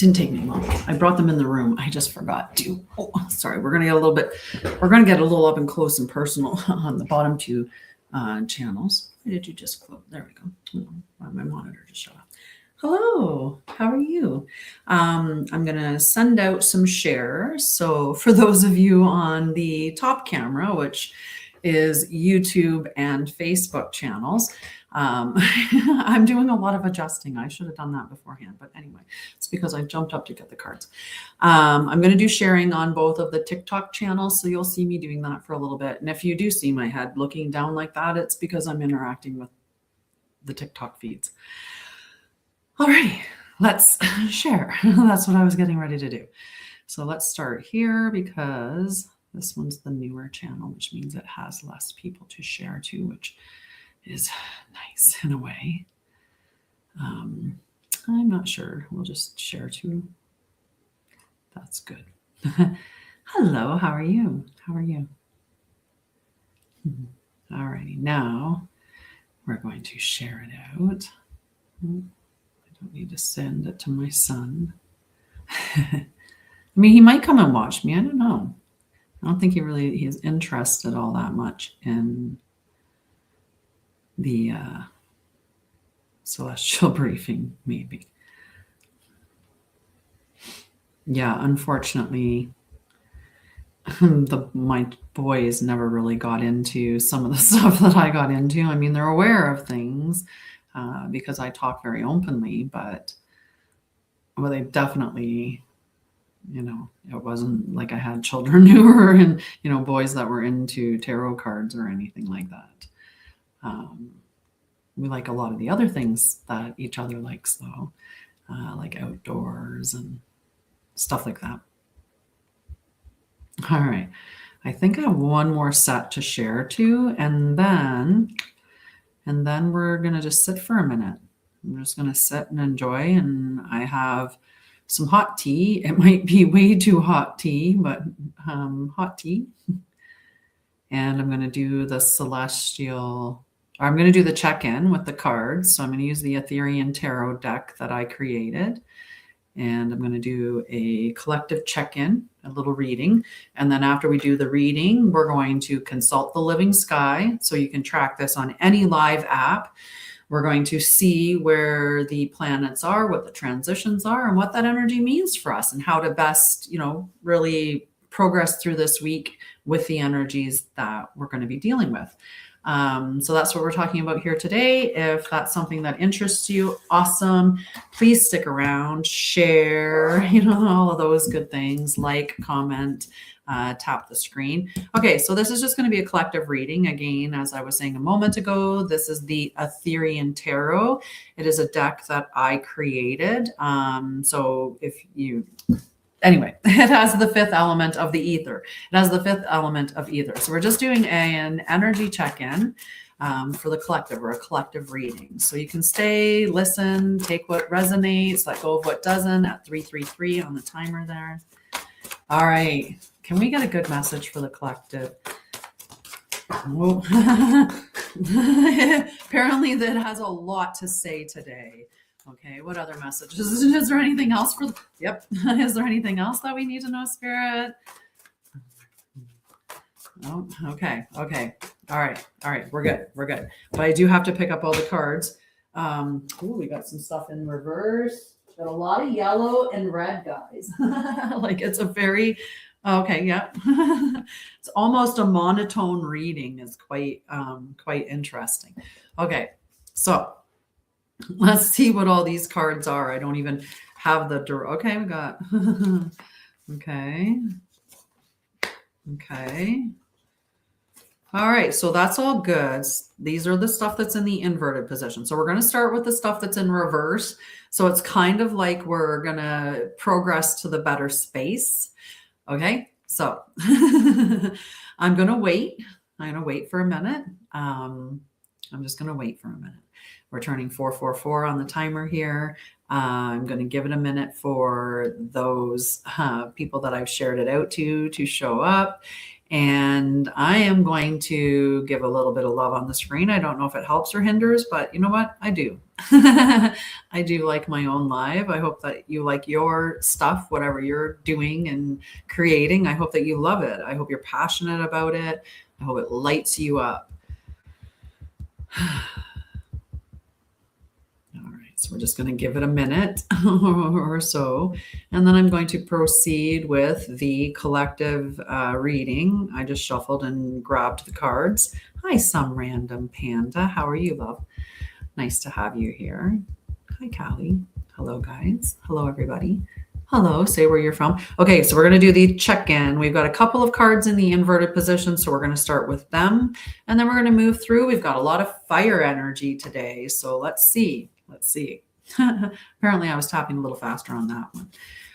Didn't take me long. I brought them in the room. I just forgot to. Oh, sorry. We're going to get a little bit, we're going to get a little up and close and personal on the bottom two channels. Why did you just close? There we go. My monitor just shut off. Hello, how are you? I'm going to send out some shares. So for those of you on the top camera, which is YouTube and Facebook channels, I'm doing a lot of adjusting. I should have done that beforehand, but anyway, it's because I jumped up to get the cards. I'm going to do sharing on both of the TikTok channels, so you'll see me doing that for a little bit. And if you do see my head looking down like that, it's because I'm interacting with the TikTok feeds. Alrighty, let's share. That's what I was getting ready to do. So let's start here because this one's the newer channel, which means it has less people to share to, which is nice in a way. I'm not sure. We'll just share to. That's good. Hello, how are you? How are you? Alrighty, now we're going to share it out. I don't need to send it to my son. I mean, he might come and watch me. I don't know. I don't think he is interested all that much in the celestial briefing, maybe. Yeah, unfortunately, my boys never really got into some of the stuff that I got into. I mean, they're aware of things because I talk very openly, but well, they definitely, you know, it wasn't like I had children who were in, you know, boys that were into tarot cards or anything like that. We like a lot of the other things that each other likes, though, like outdoors and stuff like that. All right. I think I have one more set to share to, and then we're going to just sit for a minute. I'm just going to sit and enjoy, and I have some hot tea. It might be way too hot tea, but hot tea. And I'm going to do the celestial, or I'm going to do the check-in with the cards. So I'm going to use the Ethereal Tarot deck that I created. And I'm going to do a collective check-in, a little reading. And then after we do the reading, we're going to consult the living sky. So you can track this on any live app. We're going to see where the planets are, what the transitions are, and what that energy means for us, and how to best, you know, really progress through this week with the energies that we're going to be dealing with. So that's what we're talking about here today. If that's something that interests you, awesome. Please stick around, share, you know, all of those good things, like, comment, tap the screen. Okay, so this is just going to be a collective reading. Again, as I was saying a moment ago, this is the Ethereal Tarot. It is a deck that I created. So if you... Anyway, it has the fifth element of the ether. It has the fifth element of ether. So we're just doing an energy check-in for the collective, or a collective reading. So you can stay, listen, take what resonates, let go of what doesn't at 333 on the timer there. All right. Can we get a good message for the collective? Whoa. Apparently that has a lot to say today. Okay, what other messages? Is there anything else for yep. Is there anything else that we need to know, Spirit? Oh, okay. All right, we're good. But I do have to pick up all the cards. We got some stuff in reverse. Got a lot of yellow and red, guys. Like, it's a very okay, yeah. It's almost a monotone reading. Is quite interesting. Okay, so let's see what all these cards are. I don't even have the okay, we got okay. All right, so that's all good. These are the stuff that's in the inverted position. So we're going to start with the stuff that's in reverse. So it's kind of like we're going to progress to the better space. Okay, so I'm going to wait. I'm going to wait for a minute. I'm just going to wait for a minute. We're turning 444 on the timer here. I'm going to give it a minute for those people that I've shared it out to show up. And I am going to give a little bit of love on the screen. I don't know if it helps or hinders, but you know what? I do. I do like my own live. I hope that you like your stuff, whatever you're doing and creating. I hope that you love it. I hope you're passionate about it. I hope it lights you up. All right, so we're just going to give it a minute or so, and then I'm going to proceed with the collective reading. I just shuffled and grabbed the cards. Hi, some random panda. How are you, love? Nice to have you here. Hi, Callie. Hello, guys. Hello, everybody. Hello, say where you're from. Okay, so we're going to do the check-in. We've got a couple of cards in the inverted position, so we're going to start with them, and then we're going to move through. We've got a lot of fire energy today, so let's see. Let's see. Apparently, I was tapping a little faster on that one.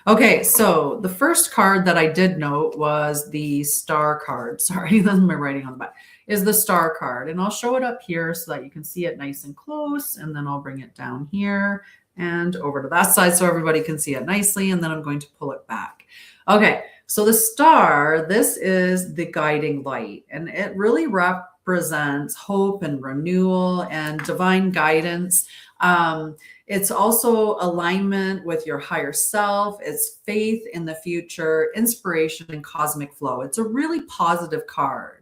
Okay, so the first card that I did note was the star card. Sorry, that's my writing on the back. Is the star card, and I'll show it up here so that you can see it nice and close, and then I'll bring it down here and over to that side so everybody can see it nicely, and then I'm going to pull it back. Okay, so the star, this is the guiding light, and it really represents hope and renewal and divine guidance. It's also alignment with your higher self. It's faith in the future, inspiration, and cosmic flow. It's a really positive card.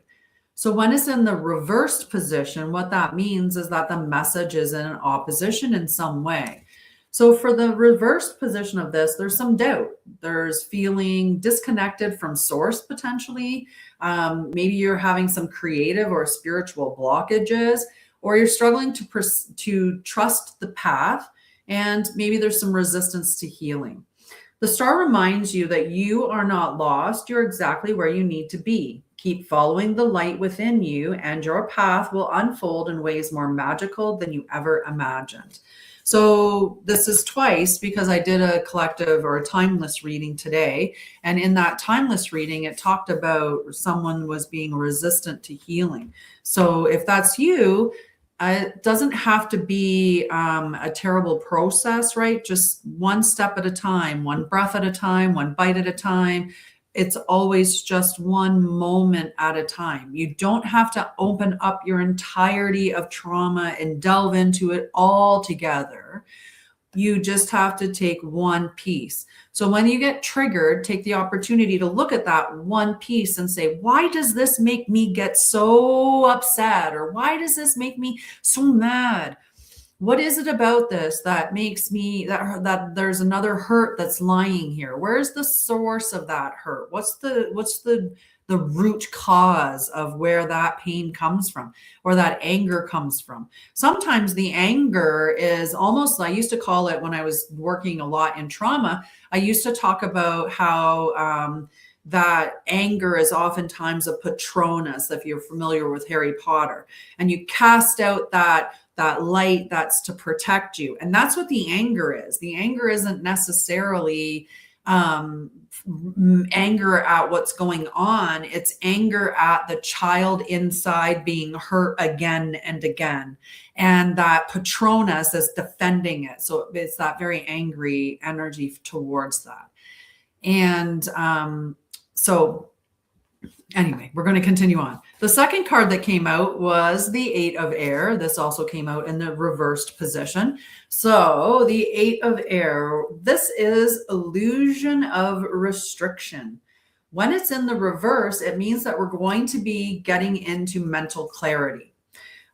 So when it's in the reversed position, what that means is that the message is in an opposition in some way. So for the reversed position of this, there's some doubt. There's feeling disconnected from source potentially. Maybe you're having some creative or spiritual blockages, or you're struggling to trust the path, and maybe there's some resistance to healing. The star reminds you that you are not lost. You're exactly where you need to be. Keep following the light within you, and your path will unfold in ways more magical than you ever imagined. So this is twice because I did a collective or a timeless reading today. And in that timeless reading, it talked about someone was being resistant to healing. So if that's you, it doesn't have to be a terrible process, right? Just one step at a time, one breath at a time, one bite at a time. It's always just one moment at a time. You don't have to open up your entirety of trauma and delve into it all together. You just have to take one piece. So when you get triggered, take the opportunity to look at that one piece and say, why does this make me get so upset? Or why does this make me so mad? What is it about this that makes me that there's another hurt that's lying here? Where's the source of that hurt? What's the root cause of where that pain comes from or that anger comes from? Sometimes the anger is almost, I used to call it when I was working a lot in trauma, I used to talk about how that anger is oftentimes a Patronus, if you're familiar with Harry Potter, and you cast out that light that's to protect you. And that's what the anger is. The anger isn't necessarily anger at what's going on. It's anger at the child inside being hurt again and again. And that Patronus is defending it. So it's that very angry energy towards that. And so anyway, we're going to continue on. The second card that came out was the Eight of Air. This also came out in the reversed position. So the Eight of Air, this is illusion of restriction. When it's in the reverse, it means that we're going to be getting into mental clarity,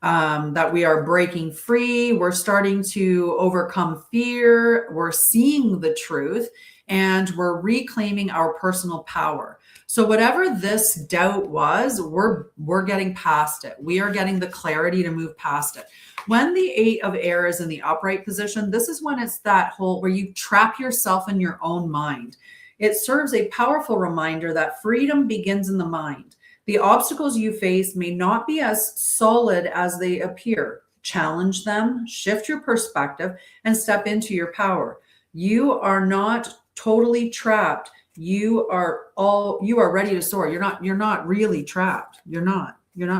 that we are breaking free. We're starting to overcome fear. We're seeing the truth, and we're reclaiming our personal power. So whatever this doubt was, we're getting past it. We are getting the clarity to move past it. When the Eight of Air is in the upright position, this is when it's that whole where you trap yourself in your own mind. It serves a powerful reminder that freedom begins in the mind. The obstacles you face may not be as solid as they appear. Challenge them, shift your perspective, and step into your power. You are not totally trapped. You are ready to soar. You're not really trapped. You're not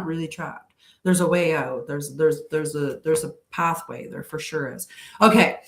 really trapped. There's a way out. There's a pathway. There for sure is. Okay.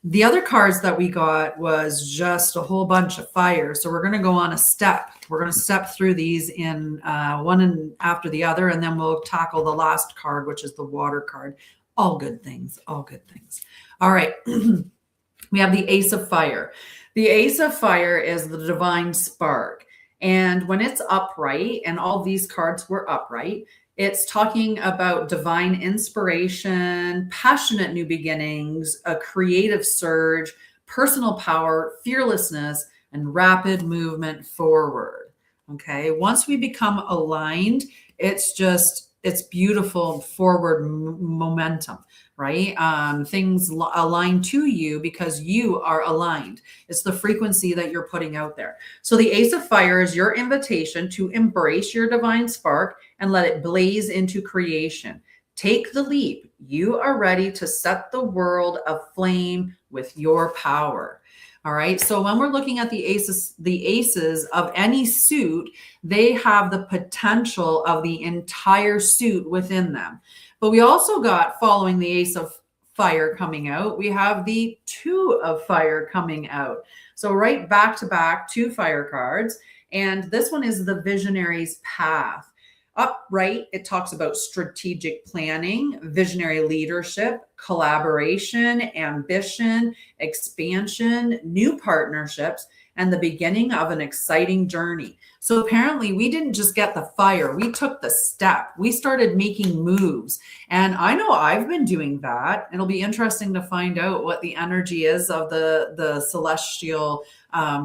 The other cards that we got was just a whole bunch of fire. So we're going to go on a step. We're going to step through these in one and after the other, and then we'll tackle the last card, which is the water card. All good things, all good things. All right. We have the Ace of Fire. The Ace of Fire is the divine spark. And when it's upright, and all these cards were upright, it's talking about divine inspiration, passionate new beginnings, a creative surge, personal power, fearlessness, and rapid movement forward. Okay. Once we become aligned, it's beautiful forward momentum, right? Things align to you because you are aligned. It's the frequency that you're putting out there. So the Ace of Fire is your invitation to embrace your divine spark and let it blaze into creation. Take the leap. You are ready to set the world aflame with your power. All right. So when we're looking at the aces of any suit, they have the potential of the entire suit within them. But we also got, following the Ace of Fire coming out, we have the Two of Fire coming out. So right back to back, 2 fire cards. And this one is the Visionary's Path. Upright, it talks about strategic planning, visionary leadership, collaboration, ambition, expansion, new partnerships, and the beginning of an exciting journey. So apparently we didn't just get the fire, we took the step. We started making moves. And I know I've been doing that. It'll be interesting to find out what the energy is of the celestial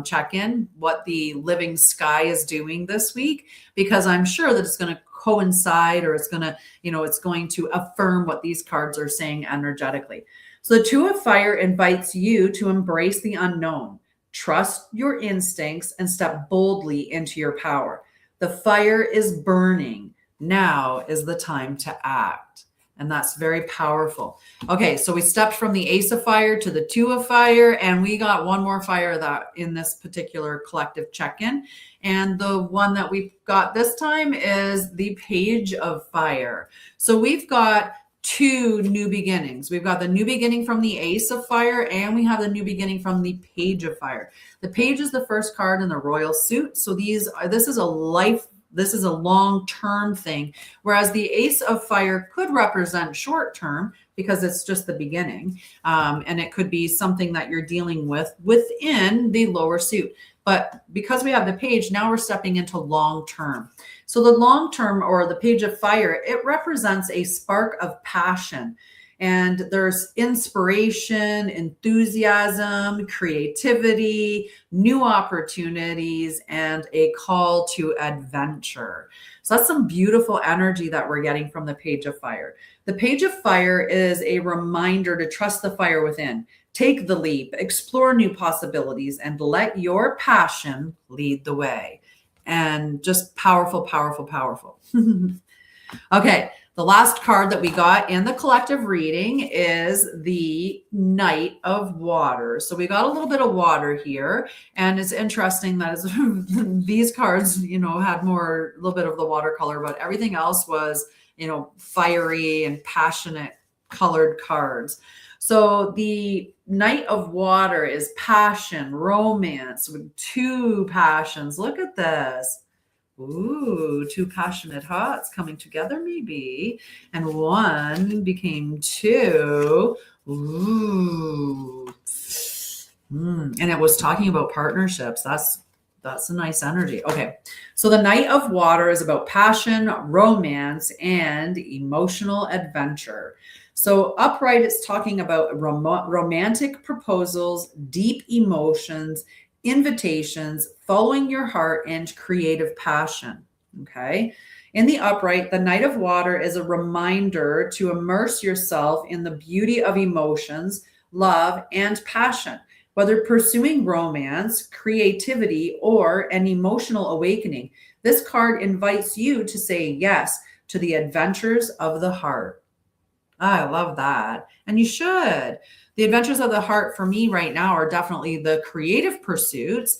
check-in, what the living sky is doing this week, because I'm sure that it's going to coincide, or it's going to, it's going to affirm what these cards are saying energetically. So the Two of Fire invites you to embrace the unknown, trust your instincts, and step boldly into your power. The fire is burning. Now is the time to act. And that's very powerful. Okay, so we stepped from the Ace of Fire to the Two of Fire, and we got one more fire that in this particular collective check-in. And the one that we've got this time is the Page of Fire. So we've got 2 new beginnings. We've got the new beginning from the Ace of Fire, and we have the new beginning from the Page of Fire. The Page is the first card in the royal suit. So this is a long-term thing, whereas the Ace of Fire could represent short-term because it's just the beginning. And it could be something that you're dealing with within the lower suit. But because we have the Page, now we're stepping into long-term. So the long-term, or the Page of Fire, it represents a spark of passion. And there's inspiration, enthusiasm, creativity, new opportunities, and a call to adventure. So that's some beautiful energy that we're getting from the Page of Fire. The Page of Fire is a reminder to trust the fire within. Take the leap, explore new possibilities, and let your passion lead the way. And just powerful, powerful, powerful. Okay. The last card that we got in the collective reading is the Knight of Water. So we got a little bit of water here, and it's interesting that these cards, had a little bit of the watercolor, but everything else was, fiery and passionate colored cards. So the Knight of Water is passion, romance, with 2 passions. Look at this. Ooh, 2 passionate hearts coming together, maybe. And 1 became 2. Ooh. And it was talking about partnerships. That's a nice energy. Okay. So the Knight of Water is about passion, romance, and emotional adventure. So upright, it's talking about romantic proposals, deep emotions, invitations, following your heart, and creative passion. Okay. In the upright, the Knight of Water is a reminder to immerse yourself in the beauty of emotions, love, and passion. Whether pursuing romance, creativity, or an emotional awakening, this card invites you to say yes to the adventures of the heart. I love that. And you should. The adventures of the heart for me right now are definitely the creative pursuits,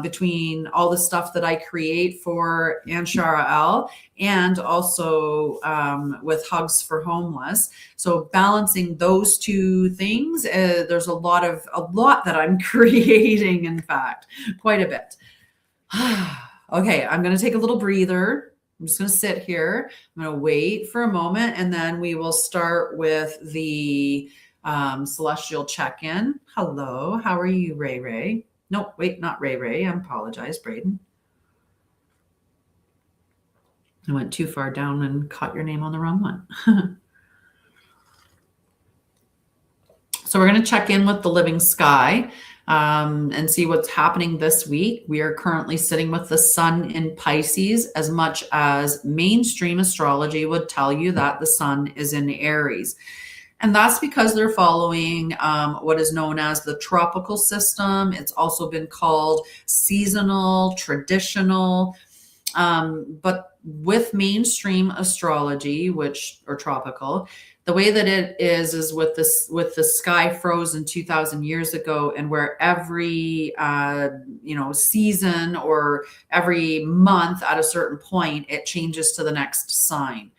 between all the stuff that I create for Anshara'El, and also with Hugs for Homeless. So balancing those 2 things, there's a lot that I'm creating, in fact, quite a bit. Okay, I'm going to take a little breather. I'm just going to sit here. I'm going to wait for a moment, and then we will start with the celestial check-in. Hello, how are you, Ray Ray? No, wait, not Ray Ray. I apologize, Braden. I went too far down and caught your name on the wrong one. So we're going to check in with the living sky and see what's happening this week. We are currently sitting with the sun in Pisces, as much as mainstream astrology would tell you that the sun is in Aries. And that's because they're following what is known as the tropical system. It's also been called seasonal, traditional. But with mainstream astrology, or tropical, the way that it is with the sky frozen 2,000 years ago, and where every season or every month at a certain point it changes to the next sign.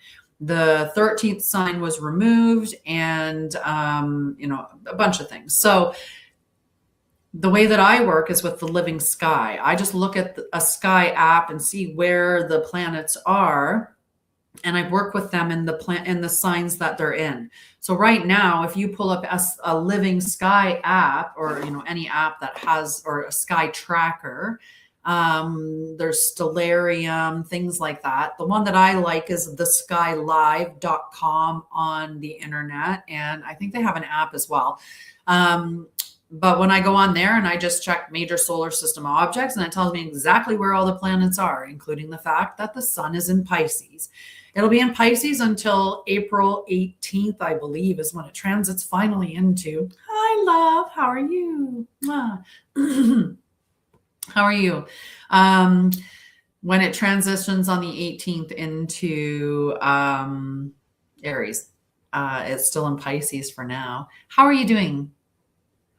The 13th sign was removed, and a bunch of things. So the way that I work is with the living sky. I just look at a sky app and see where the planets are, and I work with them in the signs that they're in. So right now, if you pull up a living sky app, or any app that has, or a sky tracker, there's Stellarium, things like that. The one that I like is theskylive.com on the internet, and I think they have an app as well. But when I go on there and I just check major solar system objects, and it tells me exactly where all the planets are, including the fact that the sun is in Pisces. It'll be in Pisces until April 18th, I believe, is when it transits finally into. Hi, love. How are you? How are you? When it transitions on the 18th into Aries. It's still in Pisces for now. How are you doing?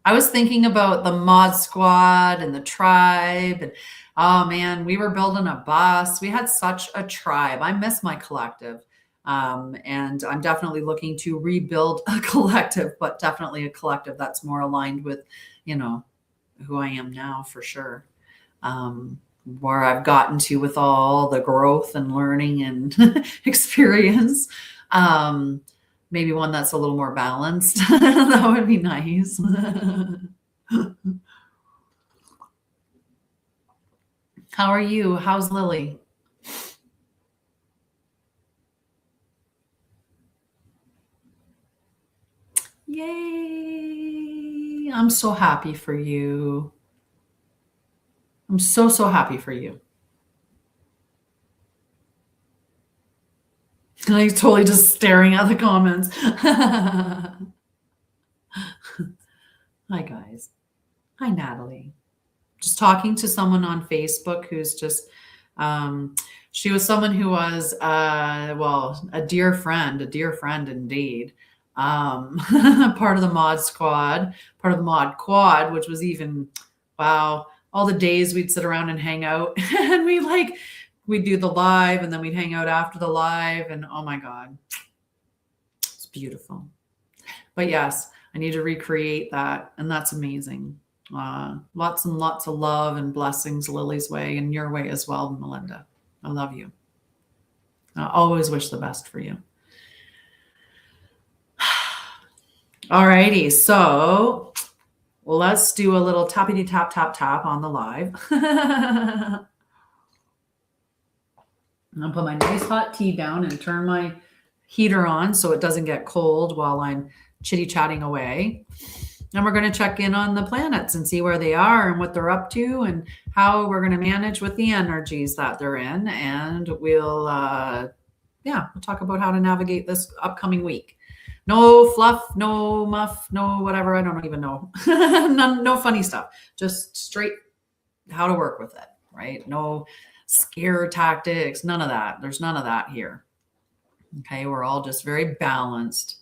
I was thinking about the mod squad and the tribe, and oh man, we were building a bus. We had such a tribe. I miss my collective. And I'm definitely looking to rebuild a collective, but definitely a collective that's more aligned with, who I am now, for sure. Where I've gotten to with all the growth and learning and experience. Maybe one that's a little more balanced. That would be nice. How are you? How's Lily? Yay! I'm so happy for you. I'm so, so happy for you. I'm totally just staring at the comments. Hi, guys. Hi, Natalie. Just talking to someone on Facebook who's just, she was someone who was, a dear friend indeed. Part of the mod squad, part of the mod quad, which was even, wow, all the days we'd sit around and hang out and we'd do the live, and then we'd hang out after the live, and oh my God, it's beautiful. But yes, I need to recreate that, and that's amazing. Lots and lots of love and blessings Lily's way, and your way as well, Melinda. I love you. I always wish the best for you. All righty, so let's do a little tappity tap tap tap on the live. I'll put my nice hot tea down and turn my heater on so it doesn't get cold while I'm chitty-chatting away. And we're going to check in on the planets and see where they are and what they're up to and how we're going to manage with the energies that they're in. And we'll talk about how to navigate this upcoming week. No fluff, no muff, no whatever. I don't even know. No funny stuff. Just straight how to work with it, right? No scare tactics, none of that. There's none of that here. Okay, we're all just very balanced.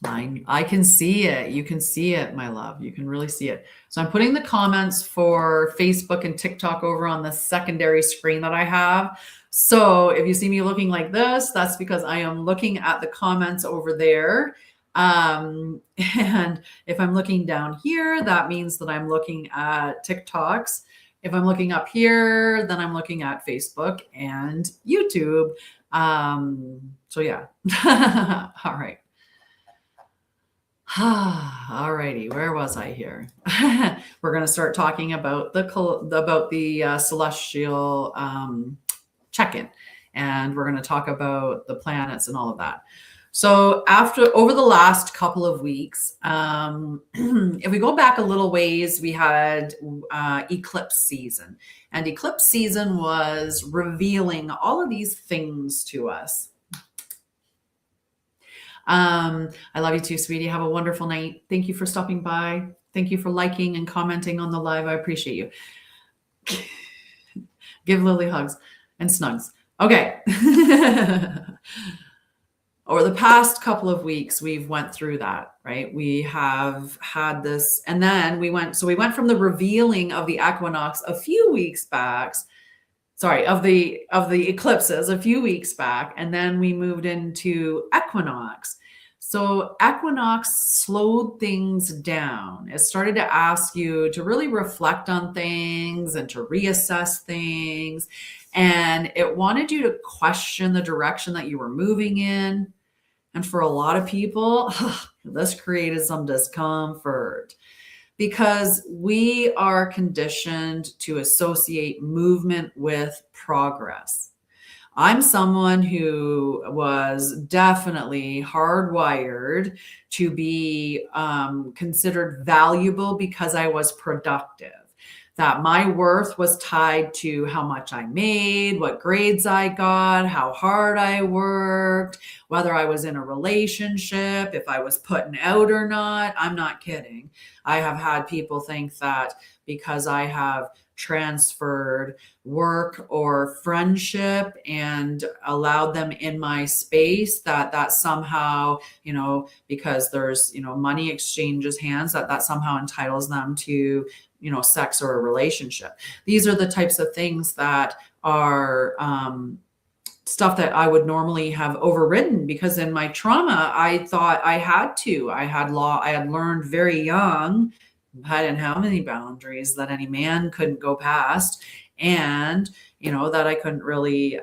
I can see it. You can see it, my love. You can really see it. So I'm putting the comments for Facebook and TikTok over on the secondary screen that I have. So if you see me looking like this, that's because I am looking at the comments over there. And if I'm looking down here, that means that I'm looking at TikToks. If I'm looking up here, then I'm looking at Facebook and YouTube. So yeah. All right. All righty, where was I here? We're going to start talking about the celestial check-in, and we're going to talk about the planets and all of that. So over the last couple of weeks, if we go back a little ways, we had eclipse season, and eclipse season was revealing all of these things to us. I love you too, sweetie. Have a wonderful night. Thank you for stopping by. Thank you for liking and commenting on the live. I appreciate you. Give Lily hugs and snugs. Okay. Over the past couple of weeks, we've went through that, right? We have had this, and then we went from the revealing of the equinox a few weeks back, of the eclipses a few weeks back, and then we moved into equinox. So equinox slowed things down. It started to ask you to really reflect on things and to reassess things. And it wanted you to question the direction that you were moving in. And for a lot of people, this created some discomfort because we are conditioned to associate movement with progress. I'm someone who was definitely hardwired to be considered valuable because I was productive. That my worth was tied to how much I made, what grades I got, how hard I worked, whether I was in a relationship, if I was putting out or not. I'm not kidding. I have had people think that because I have transferred work or friendship and allowed them in my space, that somehow, because there's, money exchanges hands, that somehow entitles them to, sex or a relationship. These are the types of things that are stuff that I would normally have overridden, because in my trauma, I thought I had to. I had learned very young, I didn't have any boundaries that any man couldn't go past, and that I couldn't really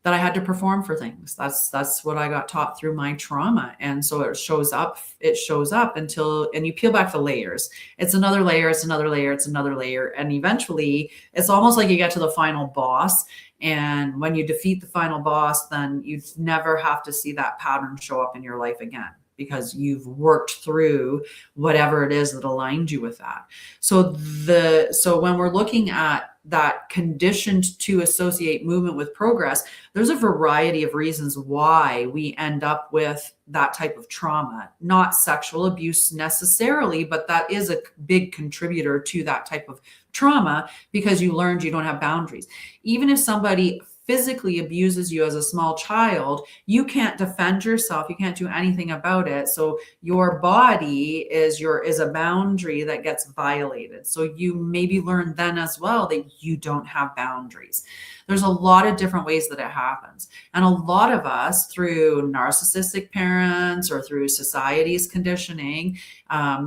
that I had to perform for things. That's what I got taught through my trauma. And so it shows up until, and you peel back the layers. It's another layer, it's another layer, it's another layer. And eventually it's almost like you get to the final boss. And when you defeat the final boss, then you never have to see that pattern show up in your life again, because you've worked through whatever it is that aligned you with that. So when we're looking at that conditioned to associate movement with progress, there's a variety of reasons why we end up with that type of trauma. Not sexual abuse necessarily, but that is a big contributor to that type of trauma, because you learned you don't have boundaries. Even if somebody physically abuses you as a small child, you can't defend yourself. You can't do anything about it. So your body is a boundary that gets violated. So you maybe learn then as well that you don't have boundaries. There's a lot of different ways that it happens. And a lot of us, through narcissistic parents or through society's conditioning,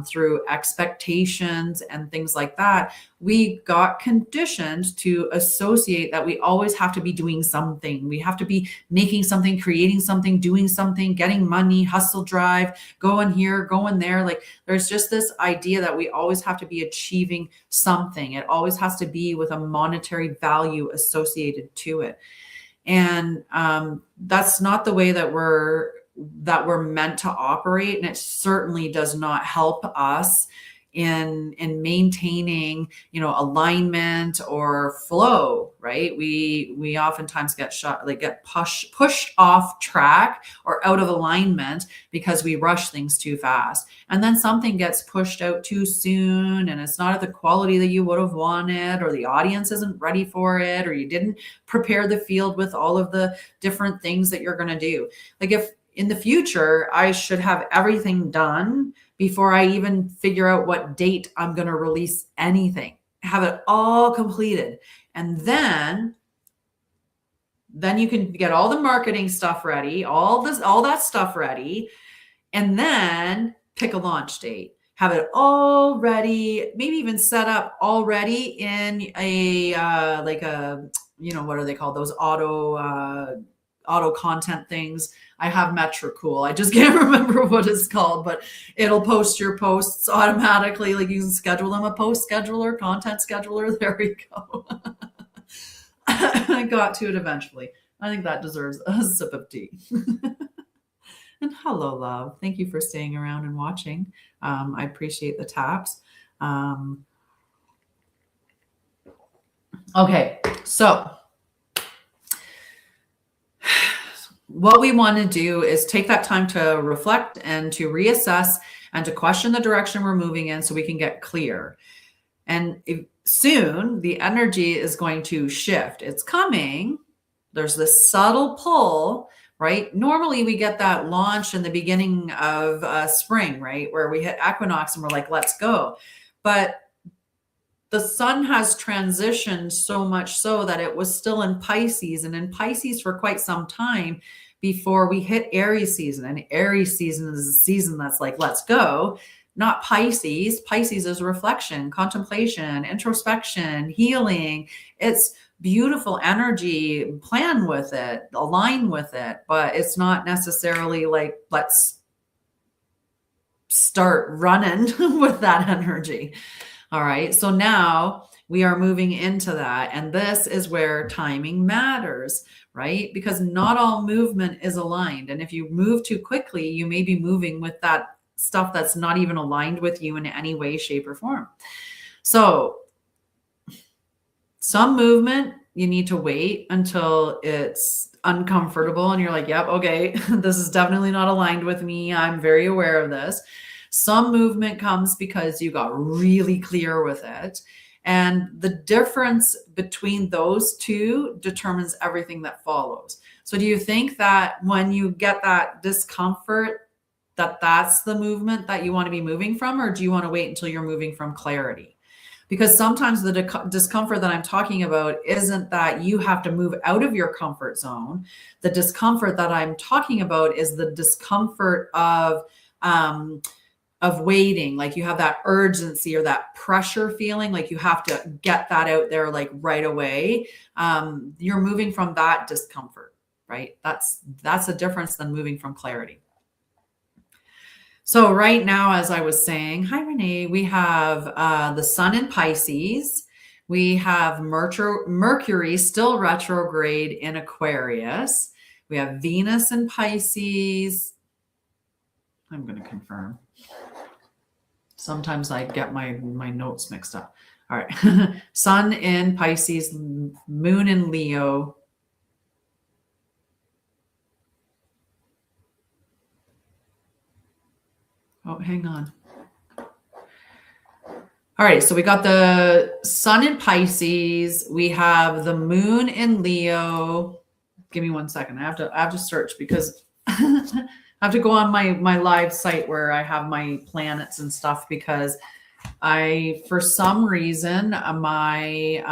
through expectations and things like that, we got conditioned to associate that we always have to be doing something. We have to be making something, creating something, doing something, getting money, hustle drive, going here, going there. Like, there's just this idea that we always have to be achieving something. It always has to be with a monetary value associated to it. And that's not the way that we're meant to operate. And it certainly does not help us in maintaining, alignment or flow, right? We oftentimes get pushed off track or out of alignment because we rush things too fast. And then something gets pushed out too soon, and it's not at the quality that you would have wanted, or the audience isn't ready for it, or you didn't prepare the field with all of the different things that you're going to do. Like, if in the future, I should have everything done before I even figure out what date I'm going to release anything, have it all completed. And then you can get all the marketing stuff ready, all that stuff ready, and then pick a launch date. have it all ready, maybe even set up already in a like a, you know, what are they called? Those auto content things. I have Metricool. I just can't remember what it's called, but it'll post your posts automatically. Like you can schedule them, a post scheduler, content scheduler. There we go. I got to it eventually. I think that deserves a sip of tea. And hello, love. Thank you for staying around and watching. I appreciate the taps. Okay, so what we want to do is take that time to reflect and to reassess and to question the direction we're moving in so we can get clear. And soon the energy is going to shift. It's coming. There's this subtle pull, right? Normally we get that launch in the beginning of spring, right? Where we hit equinox and we're like, let's go. But the sun has transitioned so much so that it was still in Pisces, and in Pisces for quite some time before we hit Aries season. And Aries season is a season that's like, let's go. Not Pisces. Pisces is reflection, contemplation, introspection, healing. It's beautiful energy. Plan with it, align with it, but it's not necessarily like, let's start running with that energy. All right. So now we are moving into that. And this is where timing matters, right? Because not all movement is aligned. And if you move too quickly, you may be moving with that stuff that's not even aligned with you in any way, shape, or form. So some movement, you need to wait until it's uncomfortable and you're like, yep, okay, this is definitely not aligned with me. I'm very aware of this. Some movement comes because you got really clear with it. And the difference between those two determines everything that follows. So do you think that when you get that discomfort, that's the movement that you want to be moving from, or do you want to wait until you're moving from clarity? Because sometimes the discomfort that I'm talking about isn't that you have to move out of your comfort zone. The discomfort that I'm talking about is the discomfort of waiting, like you have that urgency or that pressure feeling, like you have to get that out there like right away. You're moving from that discomfort, right? That's a difference than moving from clarity. So right now, as I was saying, hi, Renee, we have the sun in Pisces. We have Mercury still retrograde in Aquarius. We have Venus in Pisces. I'm going to confirm. Sometimes I get my notes mixed up. All right. Sun in Pisces, moon in Leo. Oh, hang on. All right, so we got the sun in Pisces. We have the moon in Leo. Give me 1 second. I have to search because I have to go on my live site where I have my planets and stuff, because for some reason, my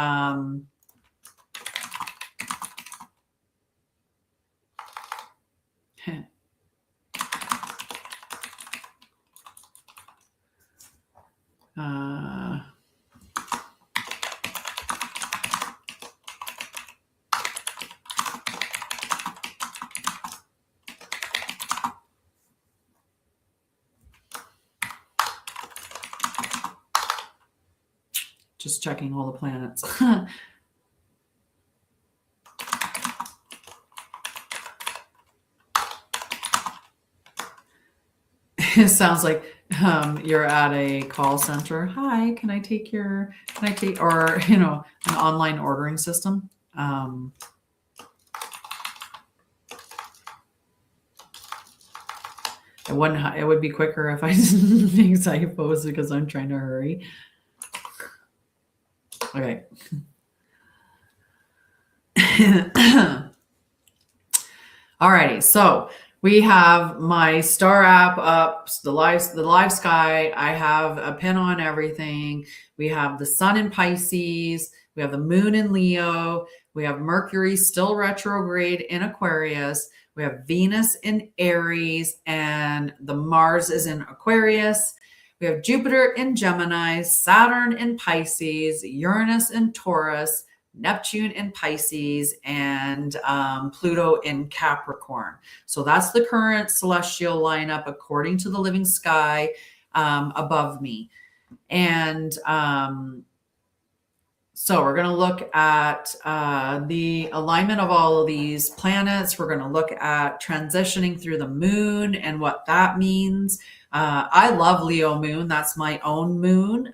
just checking all the planets. It sounds like you're at a call center. Hi, can I take, or an online ordering system. It would be quicker if I didn't make typos because I'm trying to hurry. Okay. Alrighty, so we have my star app up, the live sky. I have a pin on everything. We have the sun in Pisces. We have the moon in Leo. We have Mercury still retrograde in Aquarius. We have Venus in Aries, and the Mars is in Aquarius. We have Jupiter in Gemini, Saturn in Pisces, Uranus in Taurus, Neptune in Pisces, and Pluto in Capricorn. So that's the current celestial lineup according to the living sky above me. And so we're going to look at the alignment of all of these planets. We're going to look at transitioning through the moon and what that means. I love Leo moon. That's my own moon.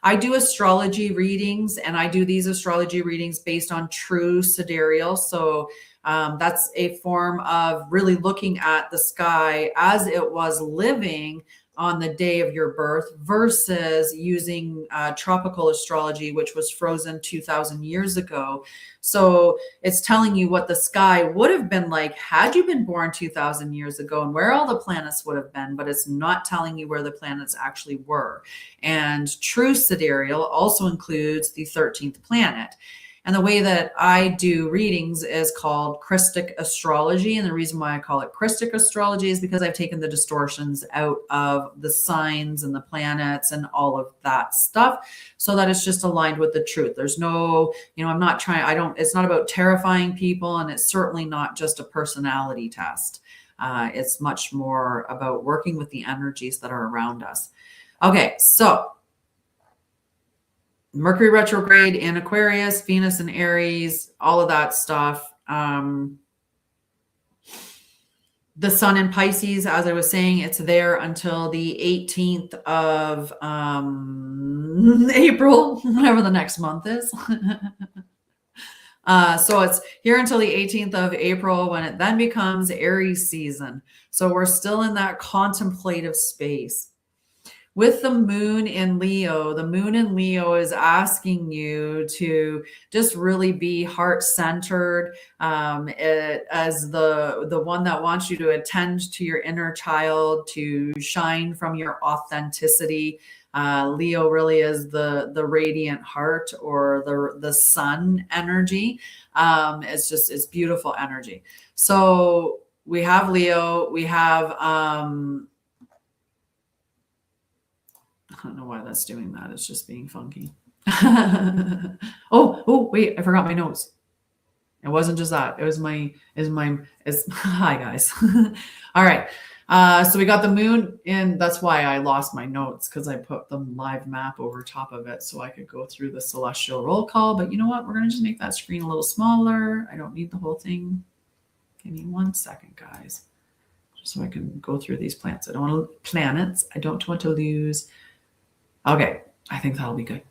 I do astrology readings, and I do these astrology readings based on true sidereal. So that's a form of really looking at the sky as it was living on the day of your birth versus using tropical astrology, which was frozen 2,000 years ago. So it's telling you what the sky would have been like had you been born 2,000 years ago and where all the planets would have been, but it's not telling you where the planets actually were. And true sidereal also includes the 13th planet. And the way that I do readings is called Christic astrology. And the reason why I call it Christic astrology is because I've taken the distortions out of the signs and the planets and all of that stuff so that it's just aligned with the truth. There's no, I'm not trying, it's not about terrifying people, and it's certainly not just a personality test. It's much more about working with the energies that are around us. Okay, so Mercury retrograde in Aquarius, Venus in Aries, all of that stuff. The sun in Pisces, as I was saying, it's there until the 18th of April, whatever the next month is. So it's here until the 18th of April when it then becomes Aries season. So we're still in that contemplative space. With the moon in Leo, the moon in Leo is asking you to just really be heart-centered as the one that wants you to attend to your inner child, to shine from your authenticity. Leo really is the radiant heart, or the sun energy. It's beautiful energy. So we have Leo, we have I don't know why that's doing that. It's just being funky. Oh, wait, I forgot my notes. It wasn't just that. It was hi guys. All right. So we got the moon in. That's why I lost my notes, because I put the live map over top of it so I could go through the celestial roll call. But you know what? We're going to just make that screen a little smaller. I don't need the whole thing. Give me 1 second, guys, just so I can go through these planets. I don't want to lose. Okay, I think that'll be good.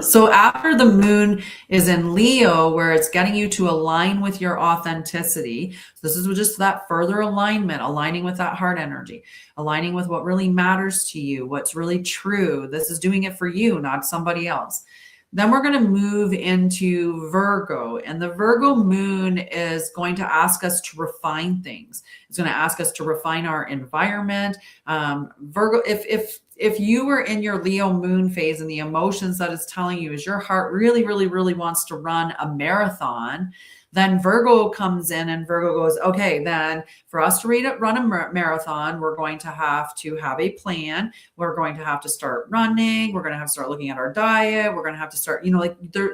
So after the moon is in Leo, where it's getting you to align with your authenticity, this is just that further alignment, aligning with that heart energy, aligning with what really matters to you, what's really true. This is doing it for you, not somebody else. Then we're going to move into Virgo, and the Virgo moon is going to ask us to refine things. It's going to ask us to refine our environment. Virgo, if you were in your Leo moon phase and the emotions that it's telling you is your heart really, really, really wants to run a marathon, then Virgo comes in and Virgo goes, okay, then for us to run a marathon, we're going to have a plan. We're going to have to start running. We're going to have to start looking at our diet. We're going to have to start,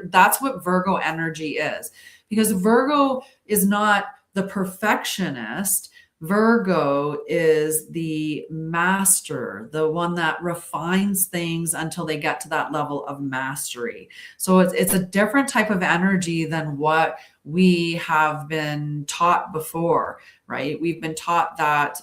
that's what Virgo energy is, because Virgo is not the perfectionist. Virgo is the master, the one that refines things until they get to that level of mastery. So it's a different type of energy than what we have been taught before, right? We've been taught that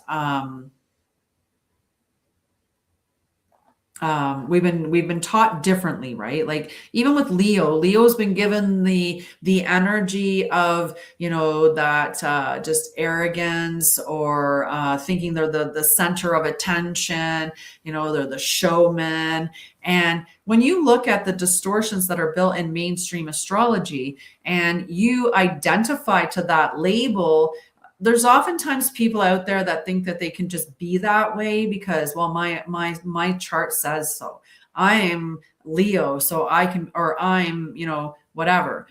we've been taught differently, right? Like even with Leo's been given the energy of, that just arrogance, or thinking they're the center of attention, they're the showman. And when you look at the distortions that are built in mainstream astrology and you identify to that label, there's oftentimes people out there that think that they can just be that way because, well, my chart says so. I am Leo, so I can, or I'm, whatever,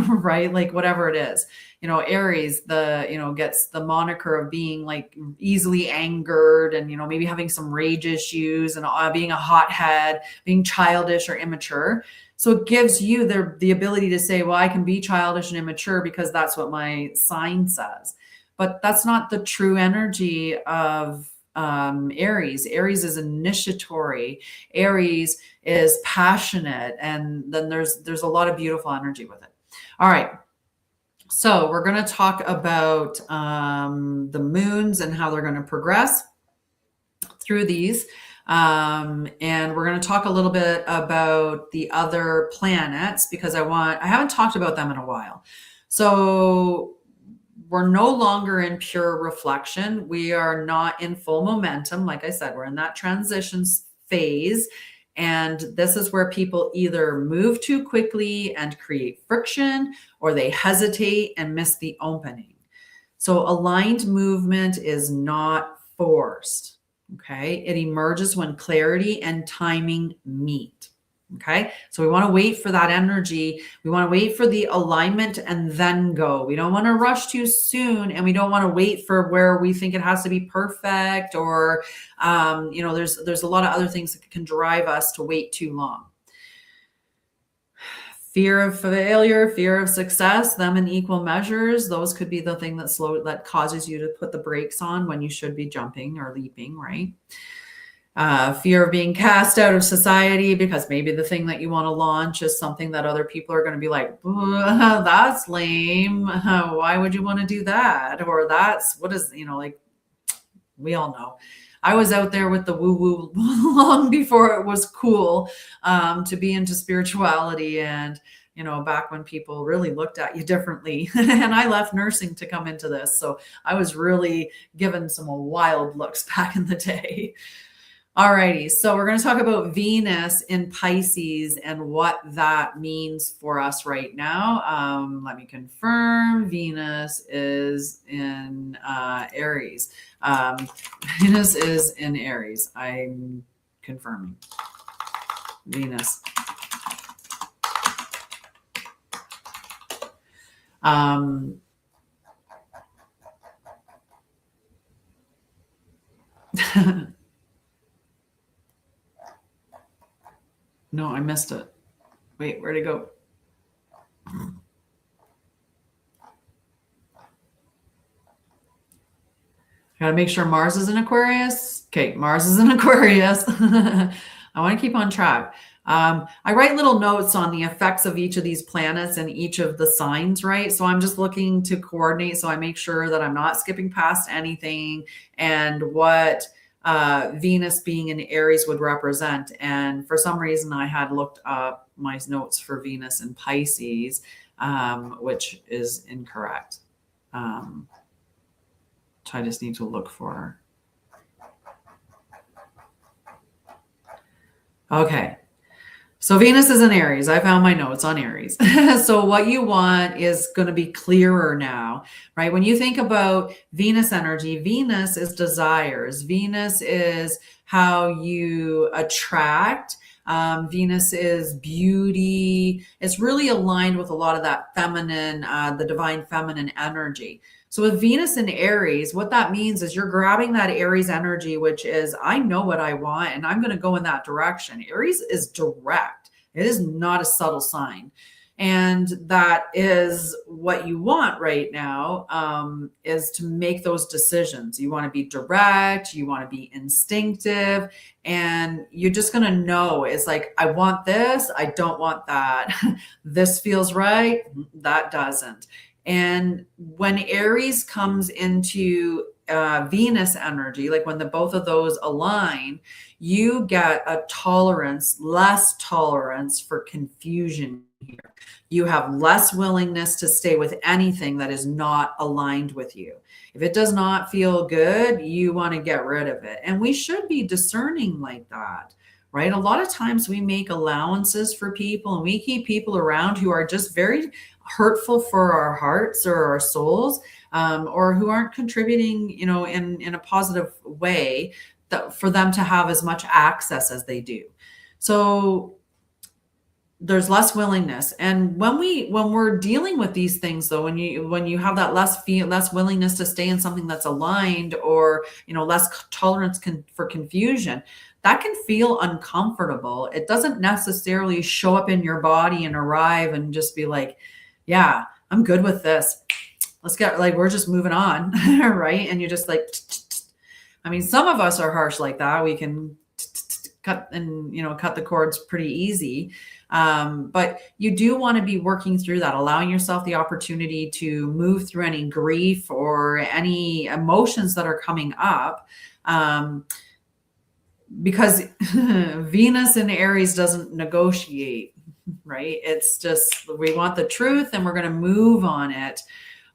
right? Like whatever it is. Aries, gets the moniker of being like easily angered and, maybe having some rage issues and being a hothead, being childish or immature. So it gives you the ability to say, well, I can be childish and immature because that's what my sign says. But that's not the true energy of Aries. Aries is initiatory. Aries is passionate, and then there's a lot of beautiful energy with it. All right. So we're going to talk about the moons and how they're going to progress through these. And we're going to talk a little bit about the other planets because I haven't talked about them in a while. So we're no longer in pure reflection. We are not in full momentum. Like I said, we're in that transition phase. And this is where people either move too quickly and create friction, or they hesitate and miss the opening. So aligned movement is not forced. Okay. It emerges when clarity and timing meet. Okay. So we want to wait for that energy. We want to wait for the alignment and then go. We don't want to rush too soon, and we don't want to wait for where we think it has to be perfect, or, there's a lot of other things that can drive us to wait too long. Fear of failure, fear of success, them in equal measures. Those could be the thing that causes you to put the brakes on when you should be jumping or leaping, right? Fear of being cast out of society because maybe the thing that you want to launch is something that other people are going to be like, that's lame. Why would you want to do that? Or we all know. I was out there with the woo-woo long before it was cool to be into spirituality, and back when people really looked at you differently. And I left nursing to come into this, so I was really given some wild looks back in the day. Alrighty, so we're going to talk about Venus in Pisces and what that means for us right now. Let me confirm. Venus is in Aries. Venus is in Aries. I'm confirming. Venus. No, I missed it. Wait, where'd it go? Gotta make sure Mars is in Aquarius. Okay, Mars is in Aquarius. I want to keep on track. I write little notes on the effects of each of these planets and each of the signs, right? So I'm just looking to coordinate, so I make sure that I'm not skipping past anything and what Venus being in Aries would represent. And for some reason, I had looked up my notes for Venus in Pisces, which is incorrect. So I just need to look for. Okay. So Venus is in Aries. I found my notes on Aries. So what you want is going to be clearer now, right? When you think about Venus energy, Venus is desires. Venus is how you attract. Venus is beauty. It's really aligned with a lot of that feminine, the divine feminine energy. So with Venus in Aries, what that means is you're grabbing that Aries energy, which is, I know what I want and I'm going to go in that direction. Aries is direct. It is not a subtle sign. And that is what you want right now, is to make those decisions. You want to be direct. You want to be instinctive. And you're just going to know, it's like, I want this. I don't want that. This feels right. That doesn't. And when Aries comes into Venus energy, like when both of those align, you get a less tolerance for confusion here. You have less willingness to stay with anything that is not aligned with you. If it does not feel good, you want to get rid of it. And we should be discerning like that, right? A lot of times we make allowances for people and we keep people around who are just very hurtful for our hearts or our souls, or who aren't contributing, in a positive way for them to have as much access as they do. So there's less willingness. And when we're dealing with these things, though, when you have that less willingness to stay in something that's aligned, or less tolerance for confusion, that can feel uncomfortable. It doesn't necessarily show up in your body and arrive and just be like, yeah, I'm good with this, let's get, like, we're just moving on. Right? And you're just like, I mean, some of us are harsh like that. We can cut the cords pretty easy. But you do want to be working through that, allowing yourself the opportunity to move through any grief or any emotions that are coming up. Because Venus in Aries doesn't negotiate, right? It's just, we want the truth and we're going to move on it.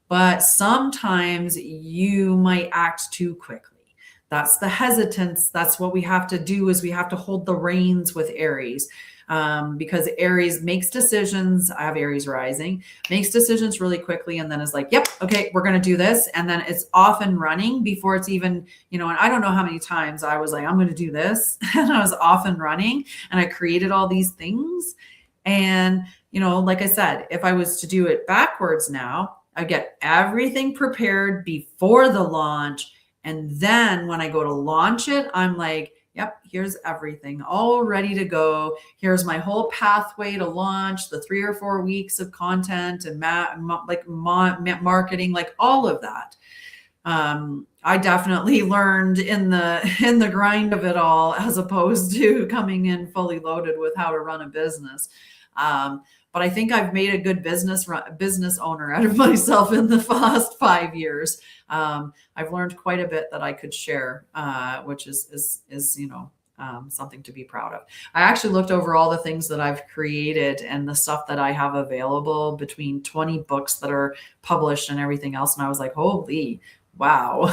But sometimes you might act too quickly. That's the hesitance. That's what we have to do, is we have to hold the reins with Aries. Because Aries makes decisions. I have Aries rising, makes decisions really quickly, and then is like, yep, okay, we're going to do this. And then it's off and running before it's even, and I don't know how many times I was like, I'm going to do this. And I was off and running and I created all these things. And, like I said, if I was to do it backwards now, I get everything prepared before the launch. And then when I go to launch it, I'm like, yep, here's everything all ready to go. Here's my whole pathway to launch, the 3 or 4 weeks of content and marketing, like all of that. I definitely learned in the grind of it all, as opposed to coming in fully loaded with how to run a business. But I think I've made a good business owner out of myself in the past 5 years. I've learned quite a bit that I could share, which is something to be proud of. I actually looked over all the things that I've created and the stuff that I have available, between 20 books that are published and everything else. And I was like, holy wow,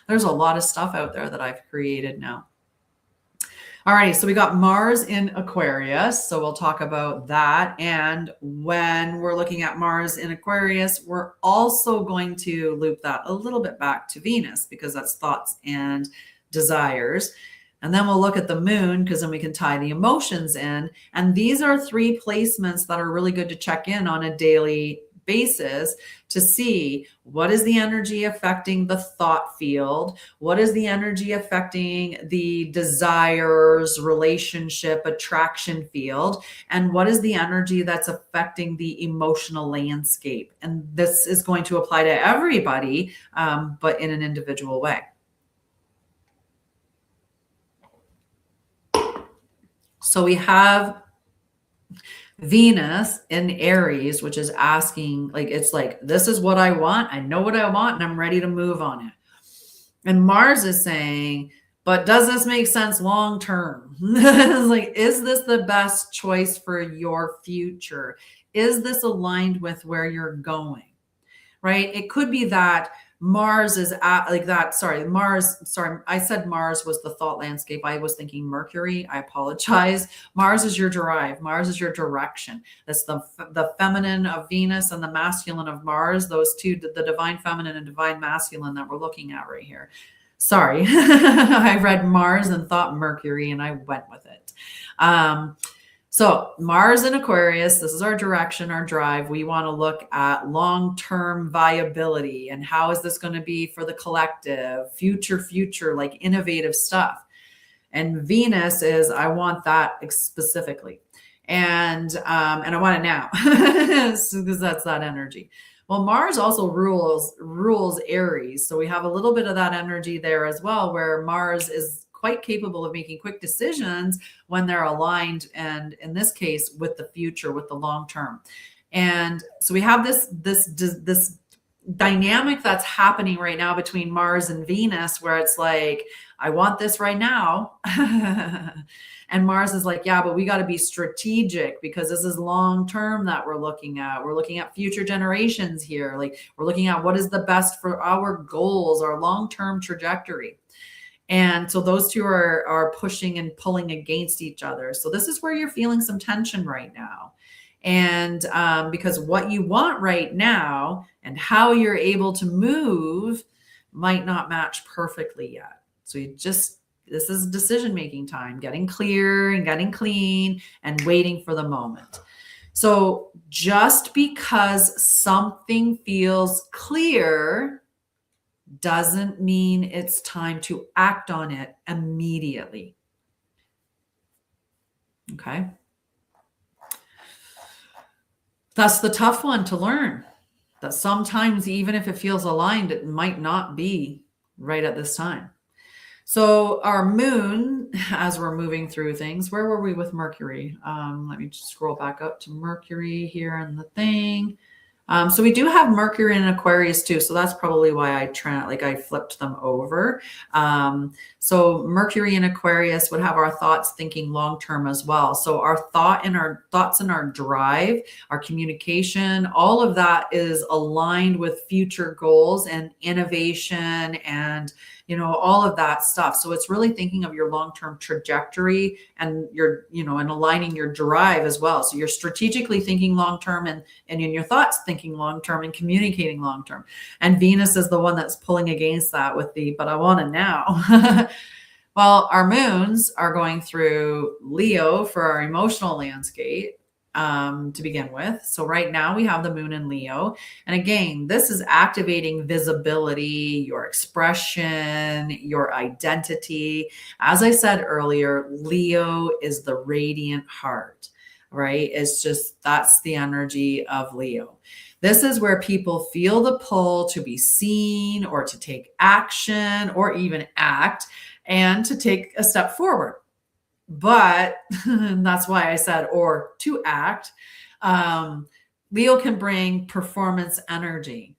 there's a lot of stuff out there that I've created now. All right, so we got Mars in Aquarius, so we'll talk about that. And when we're looking at Mars in Aquarius, we're also going to loop that a little bit back to Venus, because that's thoughts and desires. And then we'll look at the moon, because then we can tie the emotions in. And these are 3 placements that are really good to check in on a daily basis to see what is the energy affecting the thought field, what is the energy affecting the desires, relationship, attraction field, and what is the energy that's affecting the emotional landscape. And this is going to apply to everybody, but in an individual way. So we have Venus in Aries, which is asking, like, it's like, this is what I want. I know what I want and I'm ready to move on it. And Mars is saying, but does this make sense long term? Like, is this the best choice for your future? Is this aligned with where you're going? Right? It could be that Mars is at like that. I said Mars was the thought landscape. I was thinking Mercury. I apologize. Mars is your drive. Mars is your direction. That's the feminine of Venus and the masculine of Mars. Those two, the divine feminine and divine masculine that we're looking at right here. Sorry. I read Mars and thought Mercury and I went with it. So Mars in Aquarius, this is our direction, our drive. We want to look at long-term viability and how is this going to be for the collective, future, like innovative stuff. And Venus is, I want that specifically. And I want it now, because that's that energy. Well, Mars also rules Aries. So we have a little bit of that energy there as well, where Mars is quite capable of making quick decisions when they're aligned, and in this case with the future, with the long term. And so we have this dynamic that's happening right now between Mars and Venus, where it's like, I want this right now. And Mars is like, yeah, but we got to be strategic, because this is long term that we're looking at. We're looking at future generations here. Like, we're looking at what is the best for our goals, our long-term trajectory. And so those two are pushing and pulling against each other. So this is where you're feeling some tension right now. And because what you want right now and how you're able to move might not match perfectly yet. So you just This is decision-making time, getting clear and getting clean and waiting for the moment. So just because something feels clear doesn't mean it's time to act on it immediately. Okay. That's the tough one to learn, that sometimes even if it feels aligned, it might not be right at this time. So our moon, as we're moving through things, where were we with Mercury? Let me just scroll back up to Mercury here in the thing. So we do have Mercury in Aquarius too. So that's probably why I flipped them over. So Mercury in Aquarius would have our thoughts thinking long-term as well. So our thoughts and our drive, our communication, all of that is aligned with future goals and innovation and all of that stuff. So it's really thinking of your long-term trajectory and and aligning your drive as well. So you're strategically thinking long-term and in your thoughts thinking long-term and communicating long-term. And Venus is the one that's pulling against that with but I want it now. Well, our moons are going through Leo for our emotional landscape. To begin with. So right now we have the moon in Leo. And again, this is activating visibility, your expression, your identity. As I said earlier, Leo is the radiant heart, right? It's just, that's the energy of Leo. This is where people feel the pull to be seen or to take action or even act and to take a step forward. But that's why I said, or to act. Leo can bring performance energy.